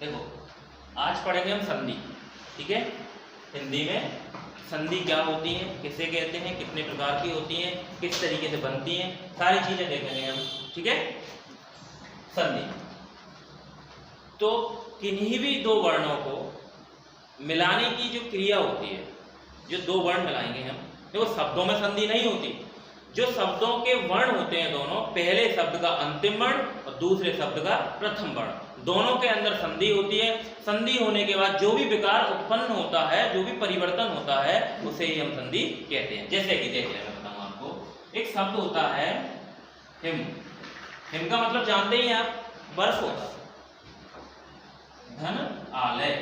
देखो आज पढ़ेंगे हम संधि, ठीक है। हिंदी में संधि क्या होती है, किसे कहते हैं, कितने प्रकार की होती हैं, किस तरीके से बनती हैं, सारी चीजें देखेंगे हम, ठीक है। संधि तो किन्हीं भी दो वर्णों को मिलाने की जो क्रिया होती है, जो दो वर्ण मिलाएंगे हम, देखो शब्दों में संधि नहीं होती, जो शब्दों के वर्ण होते हैं दोनों, पहले शब्द का अंतिम वर्ण और दूसरे शब्द का प्रथम वर्ण, दोनों के अंदर संधि होती है। संधि होने के बाद जो भी विकार उत्पन्न होता है, जो भी परिवर्तन होता है, उसे ही हम संधि कहते हैं। जैसे कि देख लें, मैं बताऊं आपको, एक शब्द होता है हिम। हिम का मतलब जानते ही हैं आप, बर्फ होता है, धन आलय,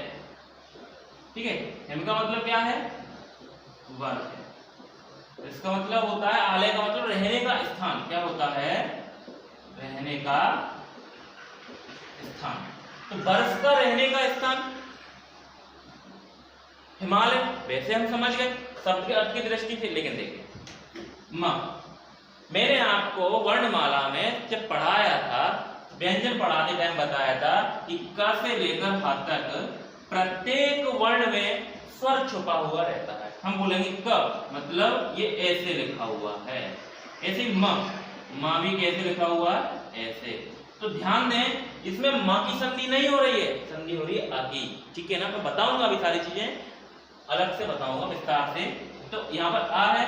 ठीक है। हिम का मतलब क्या है, बर्फ है। इसका मतलब होता है, आलय का मतलब रहने का स्थान, क्या होता है, रहने का स्थान। तो बर्फ का रहने का स्थान हिमालय, वैसे हम समझ गए शब्द के अर्थ की दृष्टि से। लेकिन देखिए मां, मैंने आपको वर्णमाला में जब पढ़ाया था, व्यंजन पढ़ाते टाइम बताया था कि क से लेकर ह तक प्रत्येक वर्ण में स्वर छुपा हुआ रहता है। हम बोलेंगे क मतलब ये ऐसे लिखा हुआ है, ऐसे मां भी कैसे लिखा हुआ है, ऐसे। तो ध्यान दें, इसमें मां की संधि नहीं हो रही है, संधि हो रही है आ की, ठीक है ना। मैं बताऊंगा अभी सारी चीजें अलग से बताऊंगा विस्तार से। तो यहाँ पर आ है,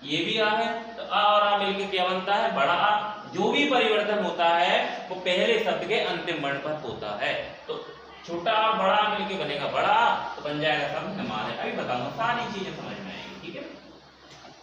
ये भी आ है, तो आ और आ मिलकर क्या बनता है, बड़ा आ। जो भी परिवर्तन होता है वो पहले शब्द के अंतिम वर्ण पर होता है। तो छोटा और बड़ा मिलकर बनेगा बड़ा, तो बन जाएगा शब्द हिमालय। अभी बताऊंगा, सारी चीजें समझ में आएंगी, ठीक है।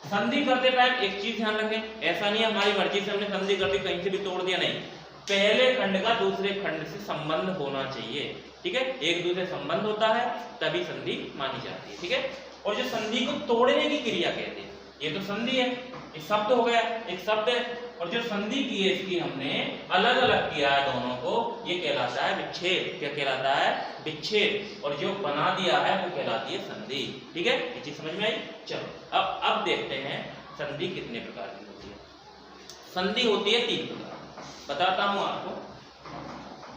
संधि करते टाइम एक चीज ध्यान रखें, ऐसा नहीं हमारी मर्जी से हमने संधि कर दी, कहीं से भी तोड़ दिया, नहीं। पहले खंड का दूसरे खंड से संबंध होना चाहिए, ठीक है। एक दूसरे संबंध होता है तभी संधि मानी जाती है, ठीक है। और जो संधि को तोड़ने की क्रिया कहते हैं, ये तो संधि है, एक शब्द हो गया, एक शब्द है, और जो संधि की है इसकी हमने अलग अलग किया है दोनों को, ये कहलाता है विच्छेद। क्या कहलाता है, विच्छेद। और जो बना दिया है वो कहलाती है संधि, ठीक है। ये चीज समझ में आई। चलो अब देखते हैं संधि कितने प्रकार की होती है। संधि होती है 3 प्रकार, बताता हूं आपको।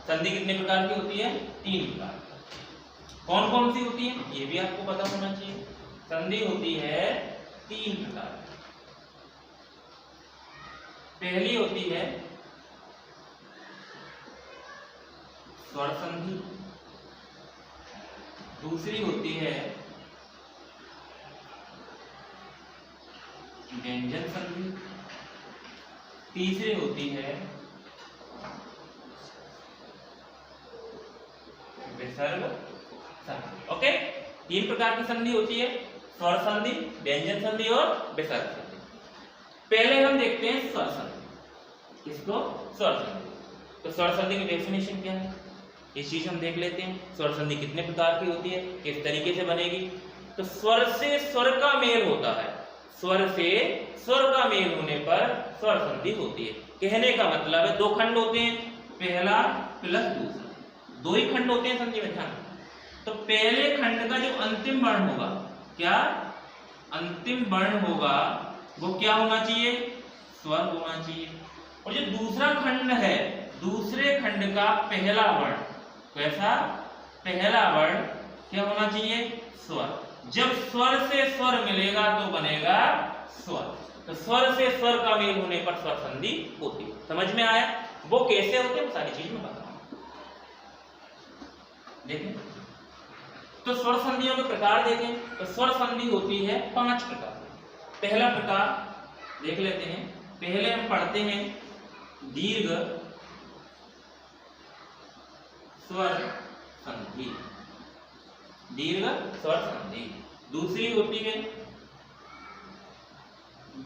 संधि कितने प्रकार की होती है, 3 प्रकार। कौन कौन सी होती है ये भी आपको पता होना चाहिए। संधि होती है 3 प्रकार। पहली होती है स्वर संधि, दूसरी होती है व्यंजन संधि, तीसरी होती है विसर्ग संधि। ओके, 3 प्रकार की संधि होती है, स्वर संधि, व्यंजन संधि और विसर्ग संधि। पहले हम देखते हैं स्वर संधि। किसको, स्वर संधि। तो स्वर संधि की डेफिनेशन क्या है, इस चीज हम देख लेते हैं। स्वर संधि कितने प्रकार की होती है, किस तरीके से बनेगी। तो स्वर से स्वर का मेल होता है, स्वर से स्वर का मेल होने पर स्वर संधि होती है। कहने का मतलब है 2 खंड होते हैं, पहला प्लस दूसरा, 2 ही खंड होते हैं संधि में, ध्यान। तो पहले खंड का जो अंतिम वर्ण होगा, क्या अंतिम वर्ण होगा, वो क्या होना चाहिए, स्वर होना चाहिए। और जो दूसरा खंड है, दूसरे खंड का पहला वर्ण, कैसा, पहला वर्ण क्या होना चाहिए, स्वर। जब स्वर से स्वर मिलेगा तो बनेगा स्वर। तो स्वर से स्वर का मेल होने पर स्वर संधि होती है। समझ में आया, वो कैसे होते हैं सारी चीज में बताऊंगा। देखें तो स्वर संधियों के प्रकार देखें, तो स्वर संधि होती है 5 प्रकार। पहला प्रकार देख लेते हैं, पहले हम पढ़ते हैं दीर्घ स्वर संधि, दीर्घ स्वर संधि। दूसरी होती है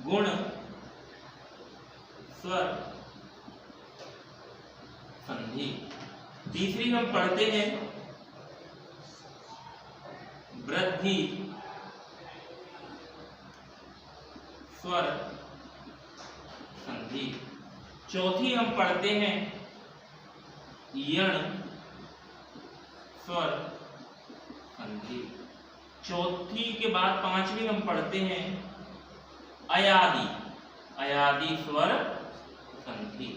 गुण स्वर संधि। तीसरी हम पढ़ते हैं वृद्धि स्वर संधि। चौथी हम पढ़ते हैं यण स्वर संधि। चौथी के बाद 5वीं हम पढ़ते हैं अयादि, अयादि स्वर संधि।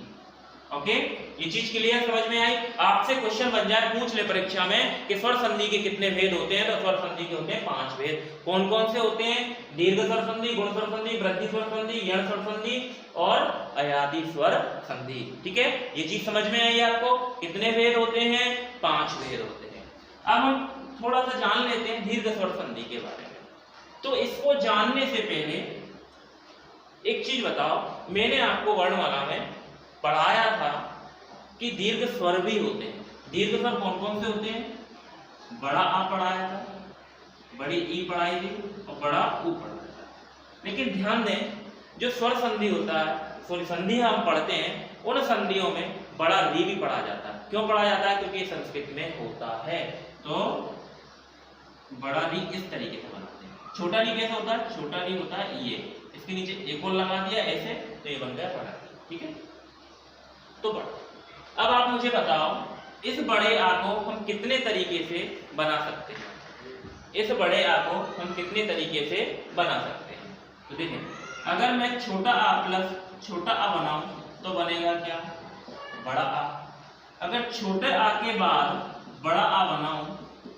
ओके, ये चीज क्लियर समझ में आई। आपसे क्वेश्चन बन जाए, पूछ ले परीक्षा में कि स्वर संधि के कितने भेद होते हैं, तो स्वर संधि के होते हैं 5 भेद। कौन कौन से होते हैं? दीर्घ स्वर संधि, गुण स्वर संधि, वृद्धि स्वर संधि, यण स्वर संधि और अयादि स्वर संधि। ठीक है, ये चीज समझ में आई आपको? कितने भेद होते हैं? 5 भेद होते हैं। अब हम थोड़ा सा जान लेते हैं दीर्घ स्वर संधि के बारे में। तो इसको जानने से पहले एक चीज बताओ, मैंने आपको वर्णमाला में पढ़ाया था कि दीर्घ स्वर भी होते हैं। दीर्घ स्वर कौन कौन से होते हैं? बड़ा आ पढ़ाया था, बड़ी ई पढ़ाई थी और बड़ा ऊ पढ़ाया था। लेकिन ध्यान दें, जो स्वर संधि होता है, सॉरी संधि हम पढ़ते हैं, उन संधियों में बड़ा री भी पढ़ा जाता है। क्यों पढ़ा जाता है? क्योंकि संस्कृत में होता है। तो बड़ा री इस तरीके से बनाते हैं। छोटा री कैसे होता है? छोटा री होता है ये, इसके नीचे एक और लगा दिया ऐसे, तो ये बन गया बड़ा री। ठीक है, तो बड़ा। अब आप मुझे बताओ, इस बड़े आ को हम कितने तरीके से बना सकते हैं? इस बड़े आ को हम कितने तरीके से बना सकते हैं? तो देखिए, अगर मैं छोटा आ प्लस छोटा आ बनाऊं तो बनेगा क्या? बड़ा आ। अगर छोटे आ के बाद बड़ा आ बनाऊं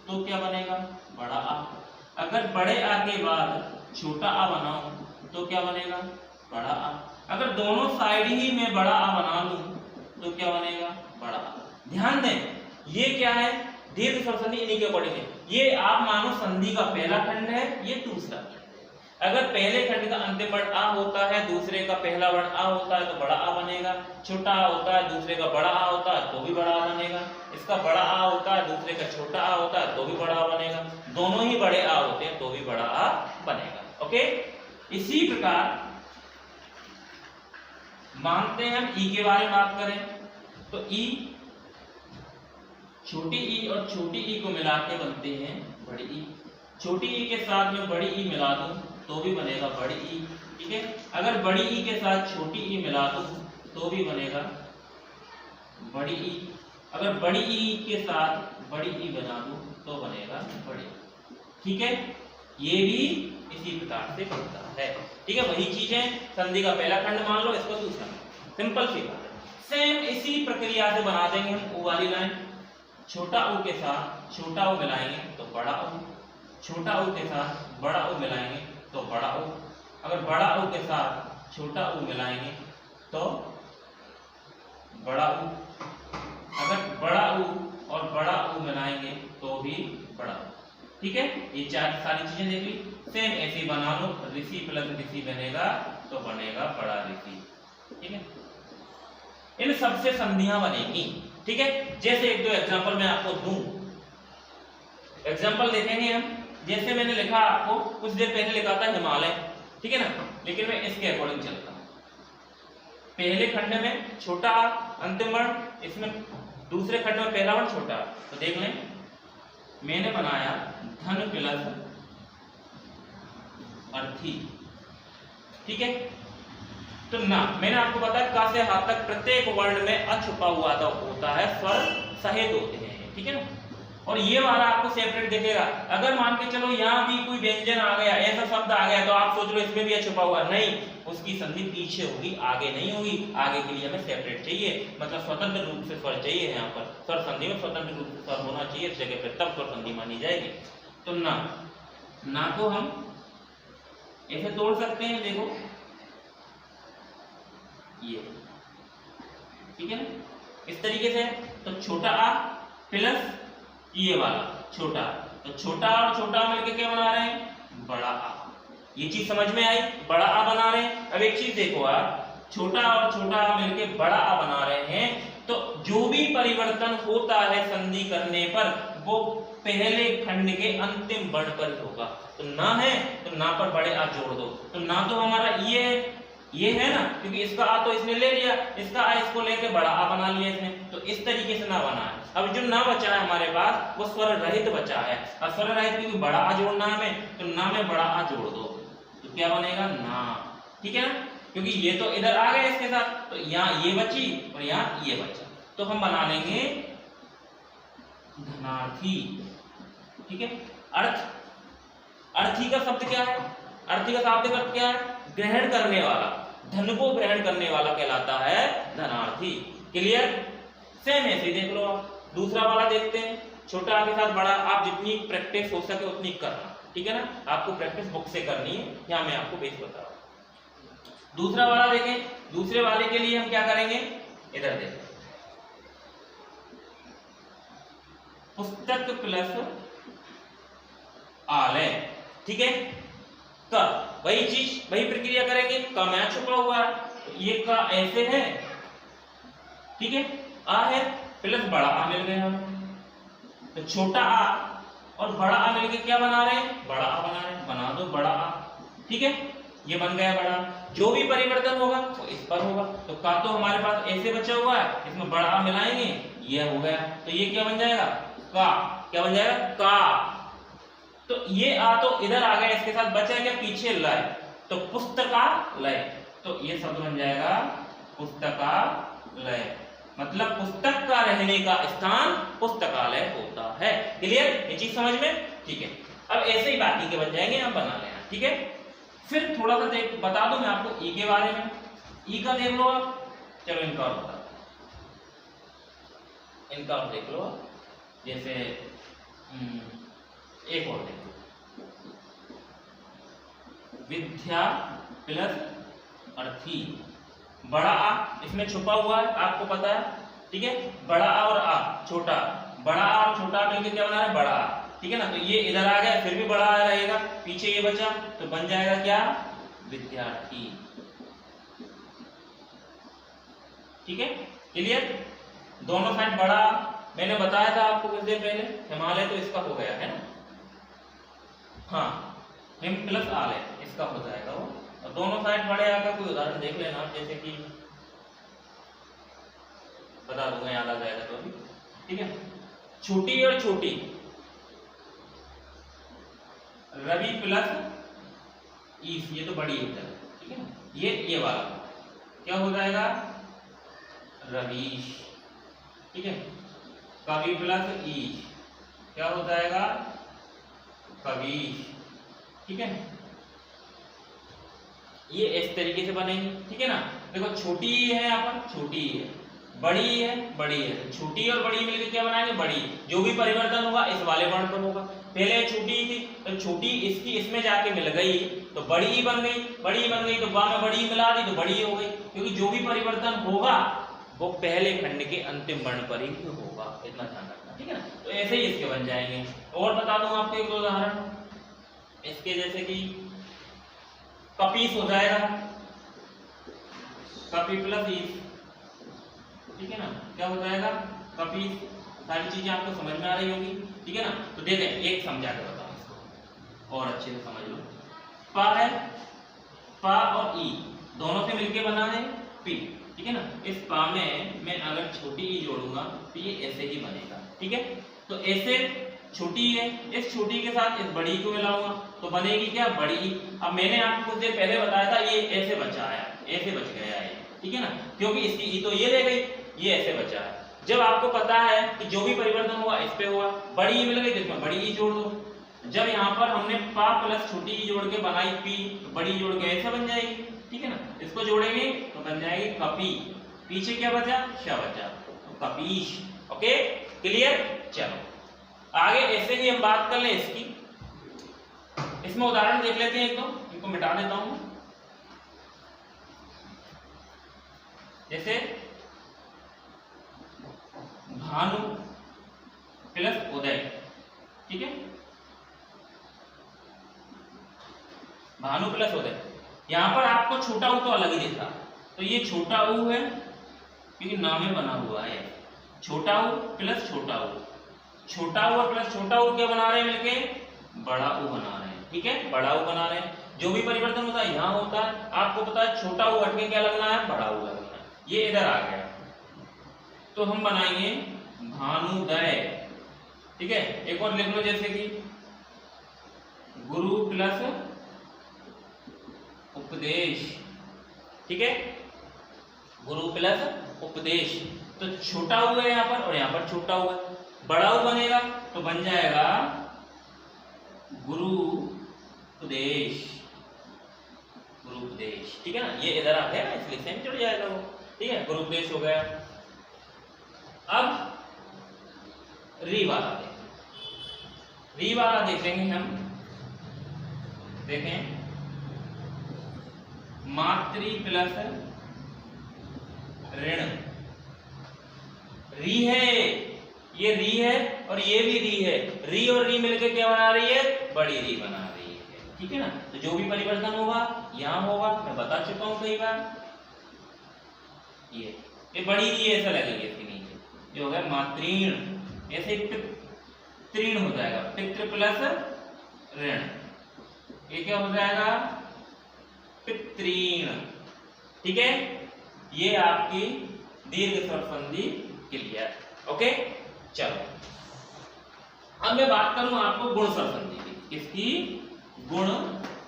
तो क्या बनेगा? बड़ा आ। अगर बड़े आ के बाद छोटा आ बनाऊं तो क्या बनेगा? बड़ा आ। अगर दोनों साइड ही में बड़ा आ बना लूं तो क्या बनेगा? बड़ा आ। ध्यान दें, ये क्या है? दीर्घ स्वर संधि इन्हीं के अकॉर्डिंग है। ये आप मानो संधि का पहला खंड है, ये दूसरा खंड है। अगर पहले खंड का अंतिम वर्ण आ होता है, दूसरे का पहला वर्ण आ होता है तो बड़ा आ बनेगा। छोटा आ होता है, दूसरे का बड़ा आ होता है तो भी बड़ा आ बनेगा। इसका बड़ा आ होता है, दूसरे का छोटा आ होता है तो भी बड़ा आ बनेगा। दोनों ही बड़े आ होते हैं तो भी बड़ा आ बनेगा। ओके, इसी प्रकार मानते हैं हम ई के बारे में बात करें तो ई, छोटी ई और छोटी ई को मिला के बनते हैं बड़ी ई। छोटी ई के साथ में बड़ी ई मिला दूं तो भी बनेगा बड़ी ई। ठीक है, अगर बड़ी ई के साथ छोटी ई मिला दूं तो भी बनेगा बड़ी ई। अगर बड़ी ई के साथ बड़ी ई बना दूं तो बनेगा बड़ी। ठीक है, ये भी इसी प्रकार से बनता है। ठीक है, वही चीजें, संधि का पहला खंड मान लो, इसको दूसरा, सिंपल सी बात है। सेम इसी प्रक्रिया से बना देंगे हम ऊ वाली लाइन। छोटा ऊ के साथ छोटा ऊ मिलाएंगे तो बड़ा ऊ, छोटा ऊ के साथ बड़ा ऊ मिलाएंगे तो बड़ा ऊ। अगर बड़ा ऊ के साथ छोटा ऊ मिलाएंगे तो बड़ा ऊ। अगर बड़ा ऊ और बड़ा ऊ मिलाएंगे तो भी बड़ा ऊ। ठीक है, ये चार सारी चीजें देख ली। सेम ऐसी बना लो, ऋषि प्लस ऋषि बनेगा तो बनेगा बड़ा ऋषि। ठीक है, इन सबसे संधियां बनेगी। ठीक है, जैसे एक दो एग्जांपल मैं आपको दूं, एग्जांपल देखेंगे हम। जैसे मैंने लिखा, आपको कुछ देर पहले लिखा था हिमालय, ठीक है ना, लेकिन मैं इसके अकॉर्डिंग चलता हूं। पहले खंड में छोटा अंतिम वर्ण, इसमें दूसरे खंड में पहला वर्ण छोटा। तो देख लें, मैंने बनाया धन प्लस अर्थी। ठीक है, तो ना, मैंने आपको बताया का से हा तक प्रत्येक वर्ण में अ छुपा हुआ होता है, स्वर सहित होते हैं। ठीक है ना, और ये वाला आपको सेपरेट दिखेगा। अगर मान के चलो यहाँ भी कोई व्यंजन आ गया, ऐसा शब्द आ गया, तो आप सोच लो इसमें भी छुपा हुआ, नहीं, उसकी संधि पीछे होगी, आगे नहीं होगी। आगे के लिए हमें सेपरेट चाहिए, मतलब स्वतंत्र रूप से स्वर चाहिए। यहाँ पर स्वर संधि में स्वतंत्र रूप से स्वर होना चाहिए, इस जगह पर तब स्वर संधि मानी जाएगी। तो ना को हम ऐसे तोड़ सकते हैं, देखो ये, ठीक है ना, इस तरीके से। तो छोटा आ प्लस ये वाला छोटा, तो छोटा और छोटा मिलकर क्या बना रहे हैं? बड़ा आ। ये चीज समझ में आई? बड़ा आ बना रहे हैं। अब एक चीज देखो आप, छोटा और छोटा आ मिलकर बड़ा आ बना रहे हैं, तो जो भी परिवर्तन होता है संधि करने पर वो पहले खंड के अंतिम वर्ण पर होगा। तो ना है तो ना पर बड़े आ जोड़ दो। तो ना तो हमारा ये है ना, क्योंकि इसका आ तो इसने ले लिया, इसका आ इसको लेके बड़ा आ बना लिया इसने। तो इस तरीके से ना बना है। अब जो ना बचा है हमारे पास वो स्वर रहित बचा है। अब स्वर रहित क्योंकि बड़ा आ जोड़ना है हमें, तो ना में बड़ा आ जोड़ दो तो क्या बनेगा? ना। ठीक है ना, क्योंकि ये तो इधर आ गया इसके साथ, तो यहाँ ये बची और यहाँ ये बचा, तो हम बना लेंगे धनार्थी। ठीक है, अर्थी का शब्द क्या है? अर्थी का शाब्दिक अर्थ क्या है? ग्रहण करने वाला, धन को ग्रहण करने वाला कहलाता है धनार्थी। क्लियर? सेम ऐसे ही देख लो आप। दूसरा वाला देखते हैं, छोटा के साथ बड़ा। आप जितनी प्रैक्टिस हो सके उतनी करना, ठीक है ना? आपको प्रैक्टिस बुक से करनी है, यहाँ मैं आपको बेस बता रहा हूं। दूसरा वाला देखें, दूसरे वाले के लिए हम क्या करेंगे, इधर देखें, पुस्तक प्लस आलय, ठीक है? का वही चीज, वही प्रक्रिया करेंगे। का मैं छुपा हुआ है, तो ये का ऐसे है, ठीक है? आ है प्लस बड़ा आ मिल गया हमें, तो छोटा आ और बड़ा आ मिलके क्या बना रहे हैं, बड़ा आ बना रहे हैं। बना दो बड़ा आ, ठीक है? ये बन गया बड़ा। जो भी परिवर्तन होगा वो इस पर होगा। तो का तो हमारे पास ऐसे बचा हुआ है, इसमें बड़ा आ मिलाएंगे, ये हो गया। तो ये क्या बन जाएगा, का। क्या बन जाएगा, का। तो ये आ तो इधर आ गया, इसके साथ बचा क्या, पीछे लय, तो पुस्तकालय। तो ये शब्द बन जाएगा पुस्तकालय, मतलब पुस्तक का रहने का स्थान पुस्तकालय होता है। क्लियर? ये चीज समझ में? ठीक है। अब ऐसे ही बाकी के बन जाएंगे, हम बना लेना, ठीक है? फिर थोड़ा सा बता दूं मैं आपको ई के बारे में। ई का देख लो आप, चलो इनका और बता, इनका और देख लो। जैसे एक और देख लो, विद्या प्लस अर्थी। बड़ा आ इसमें छुपा हुआ है, आपको पता है, ठीक है? बड़ा आ और आ छोटा, बड़ा आ और छोटा मिलकर क्या बना रहे हैं, बड़ा आ, ठीक है ना? तो ये इधर आ गया, फिर भी बड़ा आ रहेगा, पीछे ये बचा, तो बन जाएगा क्या, विद्यार्थी, ठीक है? क्लियर? दोनों साइड बड़ा, मैंने बताया था आपको कुछ देर पहले, हिमालय तो इसका हो गया है ना, हाँ, हिम प्लस आलय इसका हो जाएगा वो। और दोनों साइड बड़े आकर कोई उदाहरण देख लेना, जैसे कि बता दूंगा, याद आ जाएगा तो अभी, ठीक है? छोटी और छोटी, रवि प्लस ईश, ये तो बड़ी हो जाएगा, ठीक है ना? ये वाला क्या हो जाएगा, रवीश, ठीक है? कवि प्लस ईश क्या हो जाएगा, कवीश, ठीक है? ये इस तरीके से बनेंगे, ठीक है ना? देखो छोटी है, यहाँ पर छोटी है, बड़ी है, बड़ी है, छोटी और बड़ी मिलकर क्या बनाएंगे, बड़ी। जो भी परिवर्तन होगा इस वाले वर्ण पर होगा। पहले छोटी थी तो छोटी इसकी इसमें जाके मिल गई तो बड़ी ही बन गई, बड़ी ही बन गई तो बा में बड़ी ही मिला दी तो बड़ी हो गई, क्योंकि जो भी परिवर्तन होगा वो पहले खंड के अंतिम वर्ण पर ही होगा, इतना ध्यान रखना, ठीक है ना? तो ऐसे ही इसके बन जाएंगे। और बता दूं आपको एक उदाहरण इसके, जैसे कि कपीस हो जाएगा, कपी प्लस ईस, ठीक है ना? क्या हो जाएगा, कपीस। सारी चीजें आपको समझ में आ रही होगी, ठीक है ना? तो देखें, एक समझा के बताऊं इसको और अच्छे से समझ लो। पा है, पा और ई दोनों से मिलके बना है पी, ठीक है ना? इस पा में मैं अगर छोटी ई जोड़ूंगा तो ये ऐसे ही बनेगा, ठीक है? तो ऐसे छोटी है, इस छोटी के साथ इस बड़ी को मिलाऊंगा तो बनेगी क्या, बड़ी। अब मैंने आपको कुछ देर पहले बताया था ये ऐसे बचा है, ऐसे बच गया है, ठीक है ना? क्योंकि इसकी ई तो ये रह गई, ये ऐसे बचा है। जब आपको पता है कि जो भी परिवर्तन हुआ इस पे हुआ, बड़ी ई मिल गई तो इसमें बड़ी ई जोड़ दो। जब यहाँ पर हमने पा प्लस छोटी ई जोड़ के बनाई पी, तो बड़ी जोड़ के ऐसे बन जाएगी, ठीक है ना? इसको जोड़ेंगे तो बन जाएगी कपी, पीछे क्या बचा, श बचा, तो कपीश। Okay, clear? चलो आगे ऐसे ही हम बात कर ले इसकी। इसमें उदाहरण देख लेते हैं एक दो, इनको मिटा देता हूं। जैसे भानु प्लस उदय, ठीक है? भानु प्लस उदय, यहां पर आपको छोटा ऊ तो अलग ही दिख रहा, तो ये छोटा ऊ है क्योंकि नाम में बना हुआ है, छोटा ऊ प्लस छोटा ऊ, छोटा ऊ और प्लस छोटा ऊ क्या बना रहे हैं मिलके, बड़ा ऊ बना रहे हैं, ठीक है? बड़ा ऊ बना रहे हैं। जो भी परिवर्तन होता है यहाँ होता है, आपको पता है छोटा ऊ हटके क्या लगना है, बड़ा ऊ लगना है, ये इधर आ गया तो हम बनाएंगे भानुदय, ठीक है? एक और लिख लो, जैसे कि गुरु प्लस उपदेश, ठीक है? गुरु प्लस उपदेश, तो छोटा ऊ है यहाँ पर और यहाँ पर छोटा ऊ है, बड़ा ऊ बनेगा तो बन जाएगा गुरु उपदेश, गुरु उपदेश, ठीक है ना? ये इधर आ गया इसलिए सेम जुड़ जाएगा वो, ठीक है? गुरु उपदेश हो गया। अब री वाला देखें, री वाला देखेंगे हम। देखें मात्री प्लस ऋण, री है, ये री है और ये भी री है, री और री मिलकर क्या बना रही है, बड़ी री बना रही है, ठीक है ना। तो जो भी परिवर्तन होगा यहां होगा, मैं बता चुका हूं कई बार। ये बड़ी री ऐसा लगेगी इसके नीचे, ये हो गया मातृण, ऐसे पितृण हो जाएगा, पितृ प्लस ऋण, ये क्या हो जाएगा, पितृण, ठीक है। ये आपकी दीर्घ स्वर संधि क्लियर, ओके। चलो अब मैं बात करूं आपको गुण स्वर संधि की, किसकी, गुण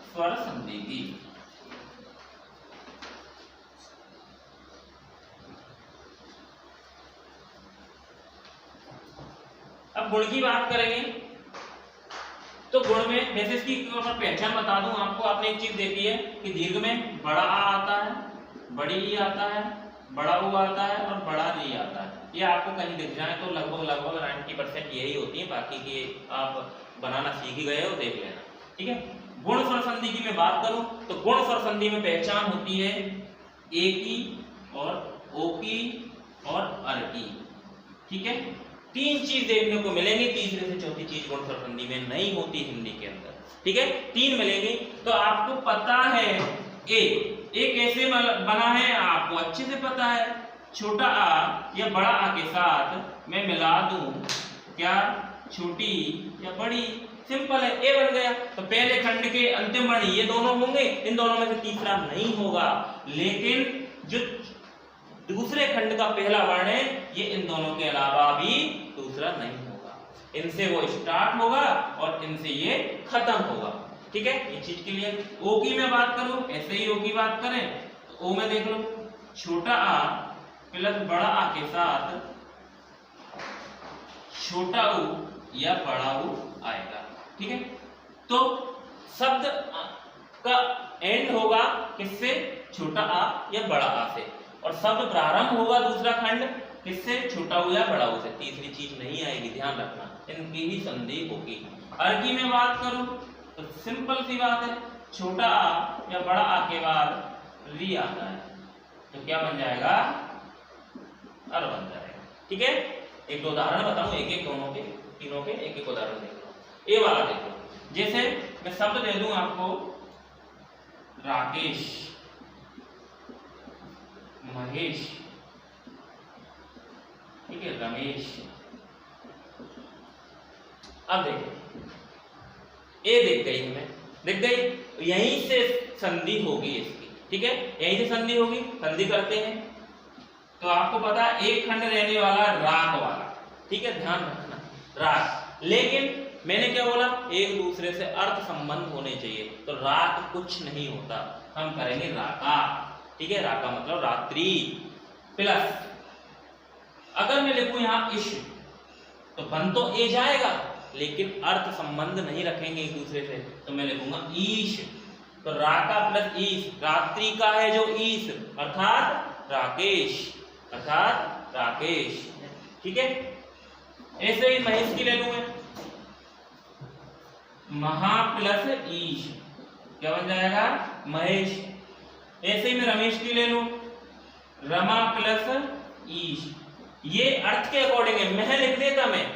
स्वर संधि की। अब गुण की बात करेंगे तो गुण में वैसे इसकी पहचान बता दूं आपको। आपने एक चीज देखी है कि दीर्घ में बड़ा आ आता है, बड़ी ई आता है, बड़ा ऊ आता है और बड़ा री आता है। ये आपको कहीं दिख जाए तो लगभग 90% यही होती है, बाकी की आप बनाना सीख ही गए हो, देख लेना, ठीक है। गुण स्वर संधि की मैं बात करूं तो गुण स्वर संधि में पहचान होती है ए की और ओ की और अर की, ठीक है। तीन चीज देखने को मिलेंगी, तीसरे से चौथी चीज गुण स्वर संधि में नहीं होती हिंदी के अंदर, ठीक है। तीन मिलेंगी तो आपको पता है ए कैसे बना है, आपको अच्छे से पता है। छोटा आ या बड़ा आ के साथ मैं मिला दूं क्या, छोटी या बड़ी, सिंपल है, ए बन गया। तो पहले खंड के अंतिम वर्ण ये दोनों होंगे, इन दोनों में से तीसरा नहीं होगा, लेकिन जो दूसरे खंड का पहला वर्ण है ये इन दोनों के अलावा भी दूसरा नहीं होगा, इनसे वो स्टार्ट होगा और इनसे ये खत्म होगा, ठीक है। ये चीज के लिए ओ की मैं बात करूं, ऐसे ही ओ की बात करें तो ओ में देख लो, छोटा आ प्लस बड़ा आ के साथ छोटा ऊ या बड़ा ऊ आएगा, ठीक है। तो शब्द का एंड होगा किससे, छोटा आ या बड़ा आ से, और शब्द प्रारंभ होगा दूसरा खंड किससे, छोटा ऊ या बड़ा ऊ से। तीसरी चीज नहीं आएगी, ध्यान रखना, इनकी ही संधि होगी। अर की मैं बात करूं तो सिंपल सी बात है, छोटा आ या बड़ा आ के बाद री आता है तो क्या बन जाएगा, अर बन जाएगा, ठीक है। एक दो उदाहरण बताऊं, एक एक दोनों के तीनों के एक एक उदाहरण देख लो। ए वाला देखो, जैसे मैं शब्द दे दूं आपको राकेश, महेश, ठीक है, रमेश। अब देखो ए दिख गई हमें, दिख गई, यहीं से संधि होगी इसकी, ठीक है, यहीं से संधि होगी। संधि करते हैं तो आपको पता है एक खंड रहने वाला राक वाला, ठीक है, ध्यान रखना राक। लेकिन मैंने क्या बोला, एक दूसरे से अर्थ संबंध होने चाहिए, तो राक कुछ नहीं होता, हम करेंगे राका, ठीक है। राका मतलब रात्रि प्लस, अगर मैं लिखूं यहां इश तो बन तो ए जाएगा, लेकिन अर्थ संबंध नहीं रखेंगे एक दूसरे से, तो मैं लिखूंगा ईश। तो राका प्लस ईश, रात्रि का है जो ईश, अर्थात राकेश, अर्थात राकेश, ठीक है। ऐसे ही महेश की ले लूं मैं, महा प्लस ईश, क्या बन जाएगा, महेश। ऐसे ही मैं रमेश की ले लूं, रमा प्लस ईश। ये अर्थ के अकॉर्डिंग है, मह लिख देता मैं,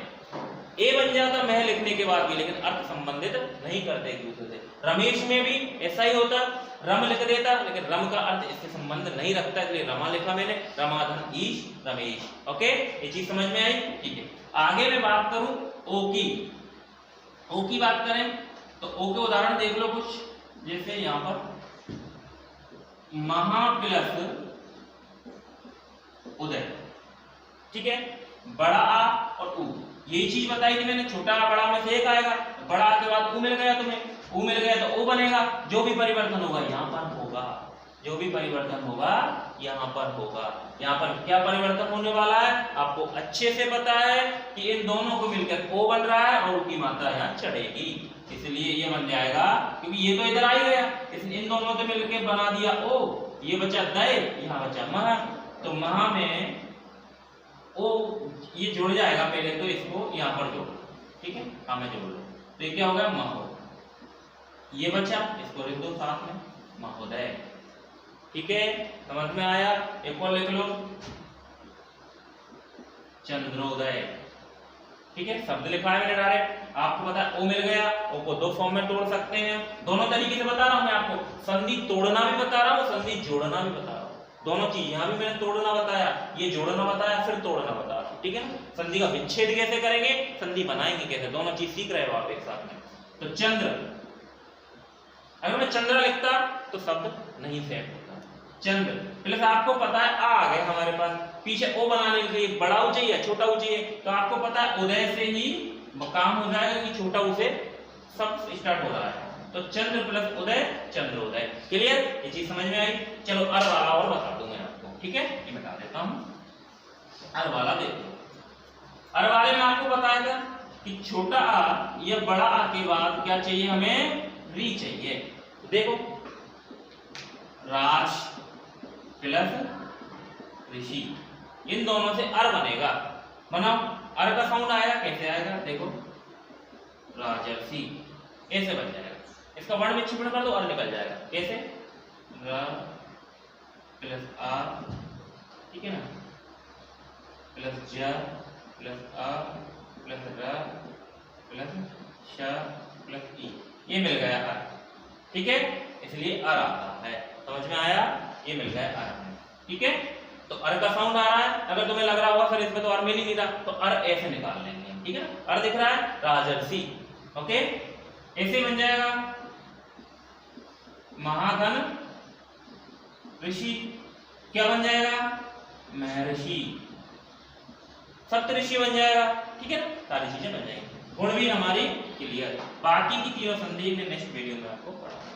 ए बन जाता मह लिखने के बाद भी, लेकिन अर्थ संबंधित नहीं करते एक दूसरे से। रमेश में भी ऐसा ही होता, रम लिख देता, लेकिन रम का अर्थ इससे संबंध नहीं रखता, इसलिए रमा लिखा मैंने, रमाधन ईश रमेश, ओके। ये चीज समझ में आई, ठीक है। आगे मैं बात करूं ओ की, ओ की बात करें तो ओ के उदाहरण देख लो कुछ, जैसे यहां पर महा प्लस उदय, ठीक है, बड़ा आ और ऊ, यही चीज बताई थी मैंने, छोटा आ बड़ा में से एक आएगा, बड़ा आ के बाद ऊ मिल गया तुम्हें, ऊ मिल गया तो ओ बनेगा। जो भी परिवर्तन होगा यहाँ पर होगा, जो भी परिवर्तन होगा यहाँ पर होगा। यहाँ पर क्या परिवर्तन होने वाला है आपको अच्छे से पता है कि इन दोनों को मिलकर ओ बन रहा है और ऊ की मात्रा यहाँ चढ़ेगी, इसलिए ये बन जाएगा, क्योंकि ये तो इधर आ ही गया, इसलिए इन दोनों से मिलकर बना दिया ओ, ये बचा दय, यहाँ बचा मह, तो महा में वो ये जुड़ जाएगा, पहले तो इसको यहाँ पर जोड़ लो, ठीक है, हाँ में जोड़ लो, तो ये क्या होगा महो, ये बचा, इसको लिख दो साथ में महोदय, ठीक है, समझ में आया। एक और लिख लो चंद्रोदय, ठीक है, शब्द लिखा है मैंने डायरेक्ट, आपको पता है ओ मिल गया, ओ को दो फॉर्म में तोड़ सकते हैं, दोनों तरीके से बता रहा हूं मैं आपको, संधि तोड़ना भी बता रहा हूं, संधि जोड़ना भी बता रहा हूं, दोनों चीज, यहां भी मैंने तोड़ना बताया, ये जोड़ना बताया, फिर तोड़ना बता रहा हूं, ठीक है ना। संधि का विच्छेद कैसे करेंगे, संधि बनाएंगे कैसे, दोनों चीज सीख रहे हो आप एक साथ में। तो चंद्र, अगर मैं चंद्र लिखता तो शब्द नहीं सेट होता, चंद्र प्लस आपको पता है आ गए हमारे पास, पीछे ओ बनाने के लिए बड़ा ऊ चाहिए छोटा ऊ चाहिए, तो आपको पता है उदय से ही काम हो जाएगा कि छोटा ऊ से सब स्टार्ट हो रहा है, तो चंद्र प्लस उदय चंद्रोदय। क्लियर, ये चीज समझ में आई। चलो अर वाला और बता दूं मैं आपको, ठीक है, ये बता देता हूं। अर वाला देखो, अर वाले में आपको बताया था कि छोटा आ या बड़ा आ के बाद क्या चाहिए हमें, री चाहिए। देखो राज प्लस ऋषि, इन दोनों से अर बनेगा, बनाओ, अर का साउंड आएगा, कैसे आएगा देखो, राजर्षि, ऐसे बन जाएगा, इसका वर्ण विच्छेदन कर दो, अर निकल जाएगा, कैसे, र प्लस आ, ठीक है ना, प्लस ज प्लस आ प्लस र प्लस श प्लस ई, ये मिल गया अर, ठीक है, इसलिए अर आता है, समझ में आया, ये मिल गया अर, ठीक है। तो अर का साउंड आ रहा है, अगर तुम्हें लग रहा होगा फिर इसमें तो अर मिल ही नहीं रहा, तो अर ऐसे निकाल लेंगे, ठीक है ना, अर दिख रहा है राजर्षि, ओके, ऐसे बन जाएगा महाधन ऋषि, क्या बन जाएगा महर्षि, सप्तऋषि बन जाएगा, ठीक है, सारी चीजें बन जाएंगी, गुण भी हमारी क्लियर, बाकी की तीनों संधि में नेक्स्ट वीडियो में आपको पढ़ाऊंगा।